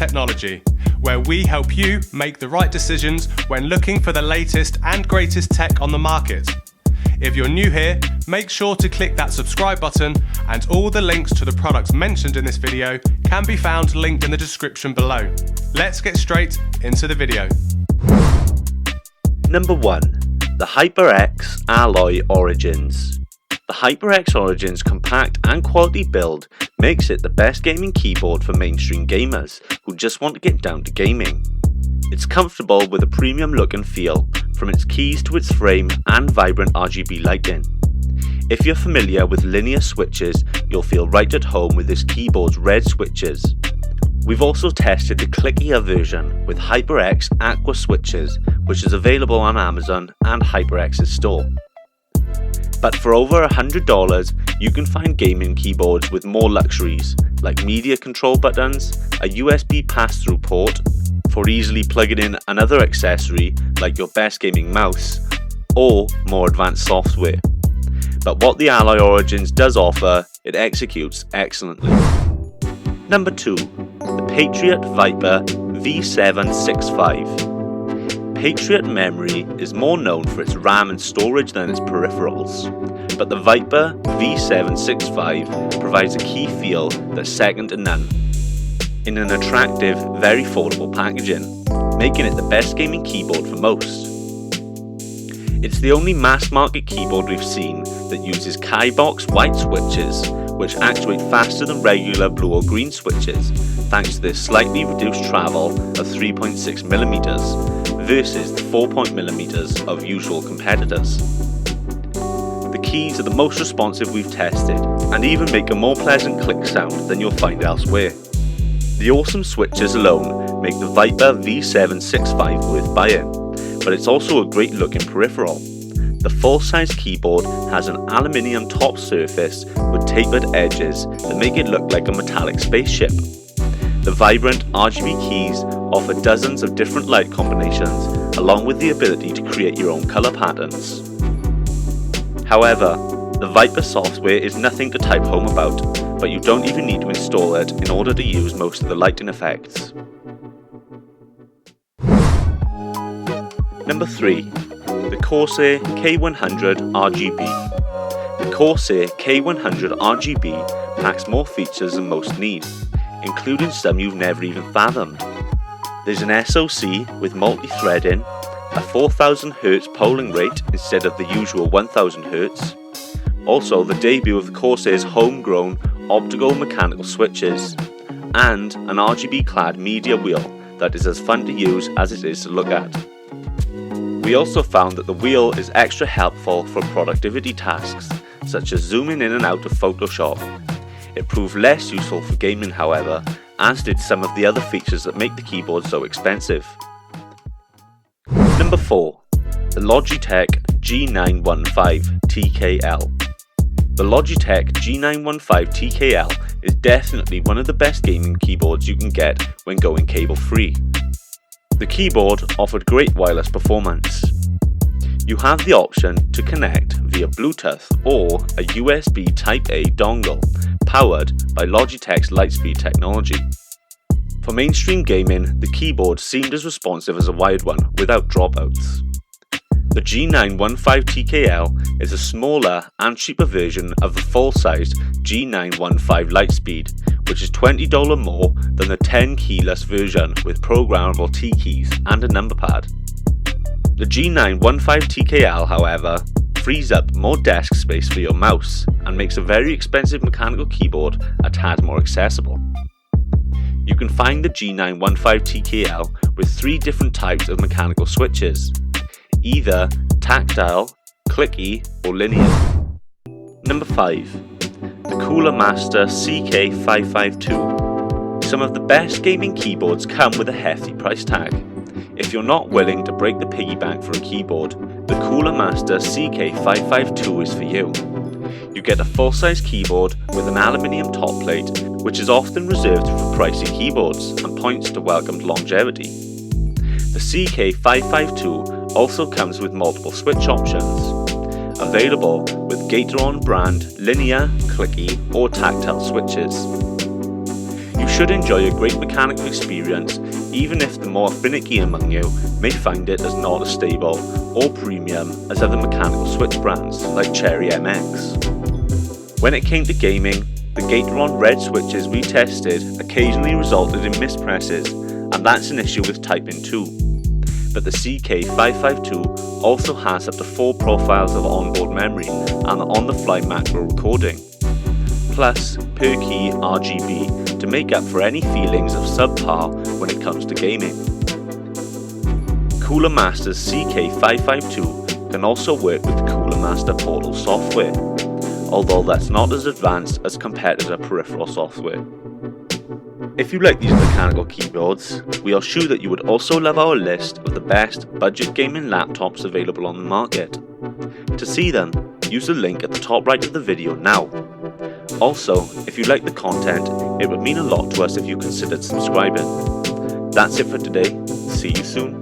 technology, where we help you make the right decisions when looking for the latest and greatest tech on the market. If you're new here, make sure to click that subscribe button, and all the links to the products mentioned in this video can be found linked in the description below. Let's get straight into the video. Number 1. The HyperX Alloy Origins. The HyperX Origins compact and quality build makes it the best gaming keyboard for mainstream gamers who just want to get down to gaming. It's comfortable with a premium look and feel, from its keys to its frame and vibrant RGB lighting. If you're familiar with linear switches, you'll feel right at home with this keyboard's red switches. We've also tested the clickier version with HyperX Aqua switches, which is available on Amazon and HyperX's store. But for over $100, you can find gaming keyboards with more luxuries, like media control buttons, a USB pass-through port, for easily plugging in another accessory like your best gaming mouse, or more advanced software. But what the Alloy Origins does offer, it executes excellently. Number 2. The Patriot Viper V765. Patriot memory is more known for its RAM and storage than its peripherals, but the Viper V765 provides a key feel that's second to none, in an attractive, very foldable packaging, making it the best gaming keyboard for most. It's the only mass-market keyboard we've seen that uses Skybox white switches, which actuate faster than regular blue or green switches, thanks to their slightly reduced travel of 3.6mm versus the 4.mm of usual competitors. The keys are the most responsive we've tested, and even make a more pleasant click sound than you'll find elsewhere. The awesome switches alone make the Viper V765 worth buying, but it's also a great looking peripheral. The full-size keyboard has an aluminium top surface with tapered edges that make it look like a metallic spaceship. The vibrant RGB keys offer dozens of different light combinations, along with the ability to create your own color patterns. However, the Viper software is nothing to type home about, but you don't even need to install it in order to use most of the lighting effects. Number 3. The Corsair K100 RGB. The Corsair K100 RGB packs more features than most need, including some you've never even fathomed. There's an SoC with multi-threading, a 4000 Hz polling rate instead of the usual 1000 Hz, also the debut of the Corsair's homegrown optical mechanical switches, and an RGB clad media wheel that is as fun to use as it is to look at. We also found that the wheel is extra helpful for productivity tasks, such as zooming in and out of Photoshop. It proved less useful for gaming, however, as did some of the other features that make the keyboard so expensive. Number 4. The Logitech G915 TKL. The Logitech G915 TKL is definitely one of the best gaming keyboards you can get when going cable free. The keyboard offered great wireless performance. You have the option to connect via Bluetooth or a USB Type-A dongle powered by Logitech's Lightspeed technology. For mainstream gaming, the keyboard seemed as responsive as a wired one without dropouts. The G915 TKL is a smaller and cheaper version of the full-sized G915 Lightspeed, which is $20 more than the 10 keyless version with programmable T keys and a number pad. The G915 TKL, however, frees up more desk space for your mouse and makes a very expensive mechanical keyboard a tad more accessible. You can find the G915 TKL with 3 different types of mechanical switches, either tactile, clicky or linear. Number 5. The Cooler Master CK552. Some of the best gaming keyboards come with a hefty price tag. If you're not willing to break the piggy bank for a keyboard, the Cooler Master CK552 is for you. You get a full-size keyboard with an aluminium top plate, which is often reserved for pricey keyboards and points to welcomed longevity. The CK552 also comes with multiple switch options, available with Gateron brand linear, clicky or tactile switches. You should enjoy a great mechanical experience, even if the more finicky among you may find it as not as stable or premium as other mechanical switch brands like Cherry MX. When it came to gaming, the Gateron red switches we tested occasionally resulted in mispresses, and that's an issue with typing too. But the CK552 also has up to 4 profiles of onboard memory and on-the-fly macro recording, plus per key RGB to make up for any feelings of subpar when it comes to gaming. Cooler Master's CK552 can also work with the Cooler Master Portal software, although that's not as advanced as competitor peripheral software. If you like these mechanical keyboards, we are sure that you would also love our list of the best budget gaming laptops available on the market. To see them, use the link at the top right of the video now. Also, if you like the content, it would mean a lot to us if you considered subscribing. That's it for today. See you soon.